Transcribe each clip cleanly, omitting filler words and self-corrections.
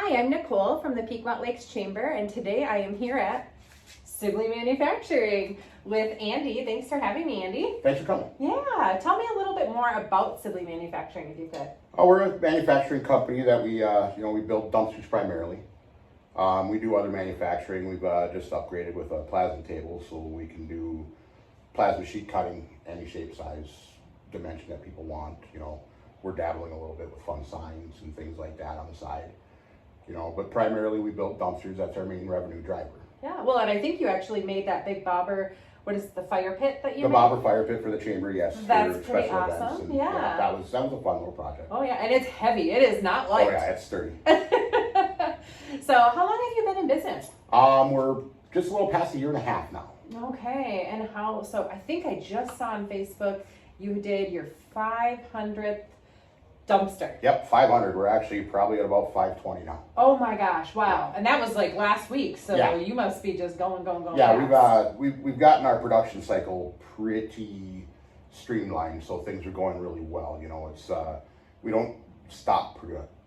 Hi, I'm Nicole from the Pequot Lakes Chamber, and today I am here at Sibley Manufacturing with Andy. Thanks for having me, Andy. Thanks for coming. Yeah, tell me a little bit more about Sibley Manufacturing, if you could. Oh, we're a manufacturing company that we build dumpsters primarily. We do other manufacturing. We've just upgraded with a plasma table, so we can do plasma sheet cutting, any shape, size, dimension that people want. We're dabbling a little bit with fun signs and things like that on the side. But primarily we build dumpsters. That's our main revenue driver. Yeah, well, and I think you actually made that big bobber. What is the fire pit that you made? The bobber fire pit for the chamber, yes. That's pretty awesome. And, yeah. That was a fun little project. Oh yeah, and it's heavy. It is not light. Oh yeah, it's sturdy. So, how long have you been in business? We're just a little past a year and a half now. Okay, and how? So I think I just saw on Facebook you did your 500th dumpster. Yep, 500. We're actually probably at about 520 now. Oh my gosh! Wow, and that was like last week. So yeah. You must be just going. Yeah, fast. we've gotten our production cycle pretty streamlined, so things are going really well. It's we don't stop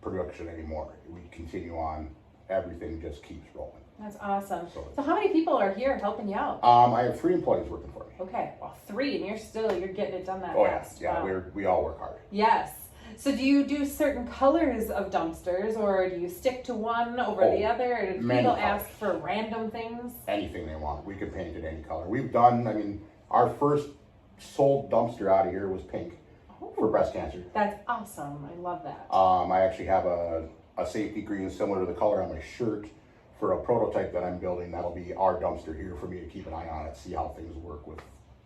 production anymore. We continue on. Everything just keeps rolling. That's awesome. So how many people are here helping you out? I have 3 employees working for me. Okay, well 3, and you're getting it done that fast. Yeah, wow. we all work hard. Yes. So do you do certain colors of dumpsters, or do you stick to one over the other? Or do people ask for random things? Anything they want. We can paint it any color. We've done, our first sold dumpster out of here was pink for breast cancer. That's awesome. I love that. I actually have a safety green similar to the color on my shirt for a prototype that I'm building. That'll be our dumpster here for me to keep an eye on it, see how things work with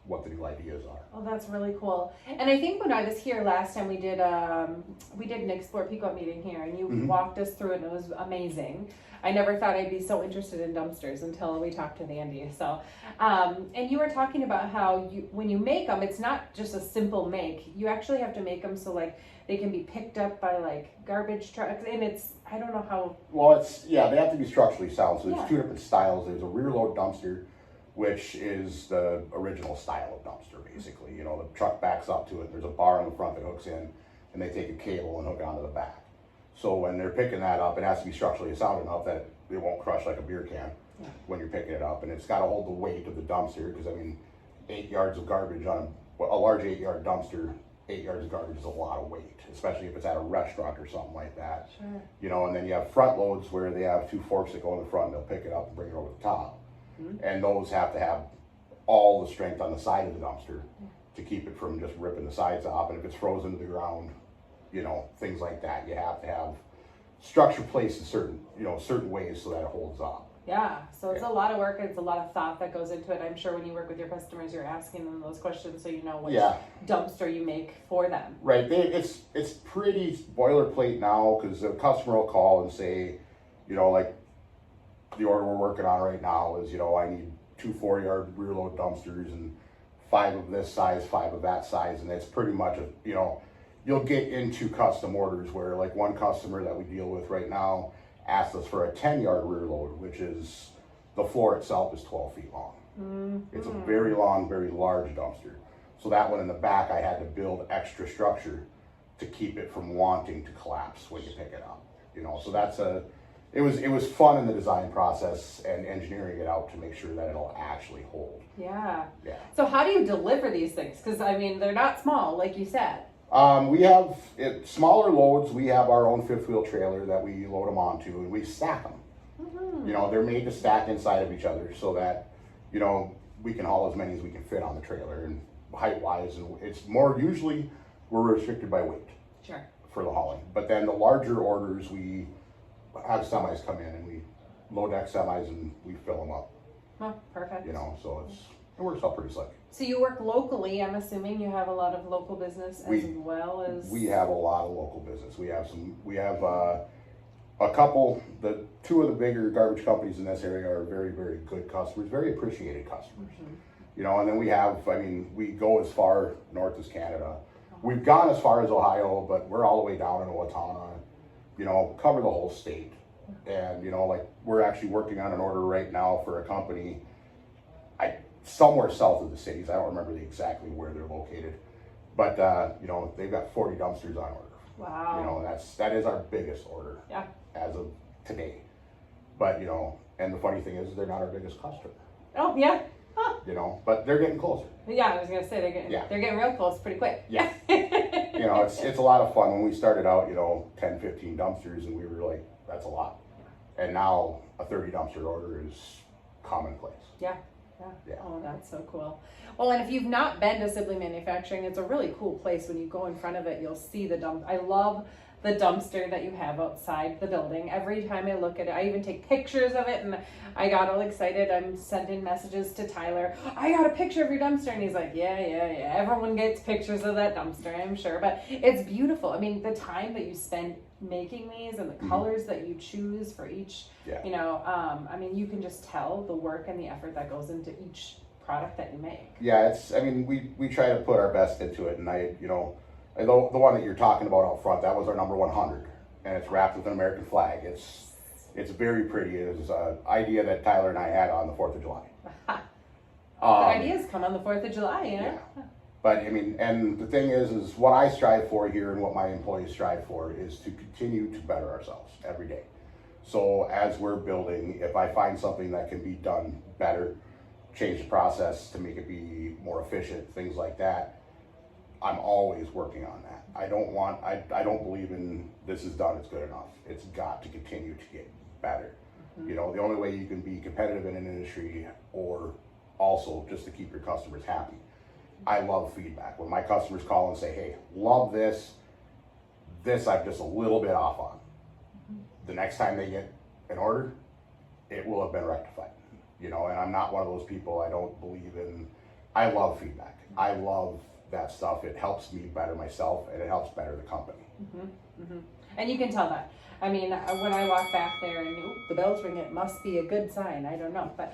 what the new ideas are. Oh, that's really cool. And I think when I was here last time, we did an Explore Pequot meeting here, and you walked us through it, and it was amazing. I never thought I'd be so interested in dumpsters until we talked to Andy. So, and you were talking about how when you make them, it's not just a simple make. You actually have to make them so like they can be picked up by like garbage trucks, and I don't know how. Well, they have to be structurally sound. So there's 2 different styles. There's a rear load dumpster, which is the original style of dumpster, basically. The truck backs up to it. There's a bar on the front that hooks in, and they take a cable and hook onto the back. So when they're picking that up, it has to be structurally sound enough that it won't crush like a beer can when you're picking it up. And it's got to hold the weight of the dumpster, because 8 yards of garbage on a large 8-yard dumpster, 8 yards of garbage is a lot of weight, especially if it's at a restaurant or something like that. Sure. And then you have front loads where they have 2 forks that go in the front, and they'll pick it up and bring it over the top. And those have to have all the strength on the side of the dumpster to keep it from just ripping the sides off. And if it's frozen to the ground, things like that, you have to have structure placed in certain ways so that it holds up. Yeah, so it's a lot of work. It's a lot of thought that goes into it. I'm sure when you work with your customers, you're asking them those questions so you know which dumpster you make for them. Right. It's pretty boilerplate now, because the customer will call and say, like the order we're working on right now is, I need 2 4-yard rear load dumpsters and 5 of this size, 5 of that size, and it's pretty much you'll get into custom orders where, like, one customer that we deal with right now asked us for a 10-yard rear load, which is, the floor itself is 12 feet long. It's a very long, very large dumpster. So that one in the back, I had to build extra structure to keep it from wanting to collapse when you pick it up. So that's it was fun in the design process and engineering it out to make sure that it'll actually hold. Yeah. So how do you deliver these things? Because they're not small, like you said. We have smaller loads. We have our own 5th wheel trailer that we load them onto, and we stack them. They're made to stack inside of each other so that we can haul as many as we can fit on the trailer, and height wise, and it's more usually we're restricted by weight. Sure. For the hauling. But then the larger orders, we have semis come in, and we low deck semis and we fill them up. Oh, perfect. So it works out pretty slick. So you work locally. I'm assuming you have a lot of local business as well as. We have a lot of local business. We have a couple. The 2 of the bigger garbage companies in this area are very, very good customers, very appreciated customers. And then we have. We go as far north as Canada. We've gone as far as Ohio, but we're all the way down in Owatonna. Cover the whole state. And we're actually working on an order right now for a company somewhere south of the cities. I don't remember exactly where they're located, but they've got 40 dumpsters on order. Wow. That is our biggest order. Yeah. As of today. But, you know, and the funny thing is they're not our biggest customer, Oh, yeah. Huh. you know, but they're getting closer. Yeah, I was gonna say they're getting real close pretty quick. Yeah. You know, it's a lot of fun. When we started out, you know, 10, 15 dumpsters, and we were like, that's a lot. And now a 30 dumpster order is commonplace. Yeah. Yeah. Oh, that's so cool. Well, and if you've not been to Sibley Manufacturing, it's a really cool place. When you go in front of it, you'll see the dump. I love the dumpster that you have outside the building. Every time I look at it, I even take pictures of it, and I got all excited. I'm sending messages to Tyler. I got a picture of your dumpster, and he's like, yeah. Everyone gets pictures of that dumpster, I'm sure, but it's beautiful. I mean, the time that you spend making these and the colors that you choose for each, you know, I mean, you can just tell the work and the effort that goes into each product that you make. Yeah, I mean, we try to put our best into it, and you know, the one that you're talking about out front, that was our number 100, and it's wrapped with an American flag. It's very pretty. It was an idea that Tyler and I had on the 4th of July. Good ideas come on the 4th of July, you know? Yeah. But I mean, and the thing is what I strive for here and what my employees strive for is to continue to better ourselves every day. So as we're building, if I find something that can be done better, change the process to make it be more efficient, things like that, I'm always working on that. I don't believe in this is done, it's good enough. It's got to continue to get better. You know, the only way you can be competitive in an industry, or also just to keep your customers happy. I love feedback. When my customers call and say, hey, love this I'm just a little bit off on. The next time they get an order, it will have been rectified. You know, and I'm not one of those people, I don't believe in, I love feedback. I love that stuff. It helps me better myself, and it helps better the company. And you can tell that. I mean, when I walk back there and the bell's ringing, it must be a good sign. I don't know, but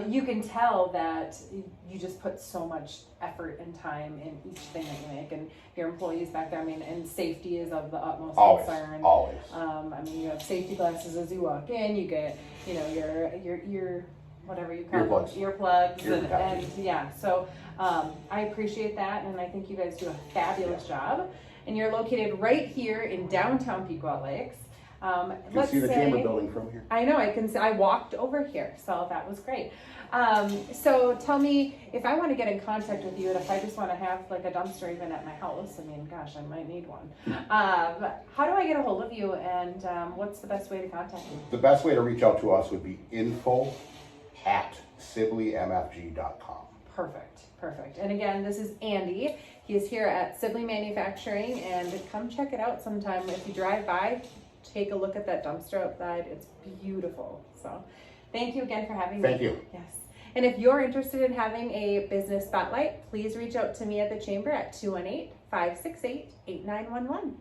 you can tell that you just put so much effort and time in each thing that you make, and your employees back there. I mean, and safety is of the utmost concern. Always. I mean, you have safety glasses as you walk in. You get, you know, your whatever you call them, earplugs, and yeah. So I appreciate that, and I think you guys do a fabulous job. And you're located right here in downtown Pequot Lakes. You can see the chamber building from here. I know, I can see, I walked over here, so that was great. So tell me, if I want to get in contact with you, and if I just want to have like a dumpster even at my house, I mean, gosh, I might need one. How do I get a hold of you, and what's the best way to contact you? The best way to reach out to us would be info@SibleyMFG.com. Perfect. And again, this is Andy. He is here at Sibley Manufacturing, and come check it out sometime. If you drive by, take a look at that dumpster outside. It's beautiful. So thank you again for having me. Thank you. Yes. And if you're interested in having a business spotlight, please reach out to me at the chamber at 218-568-8911.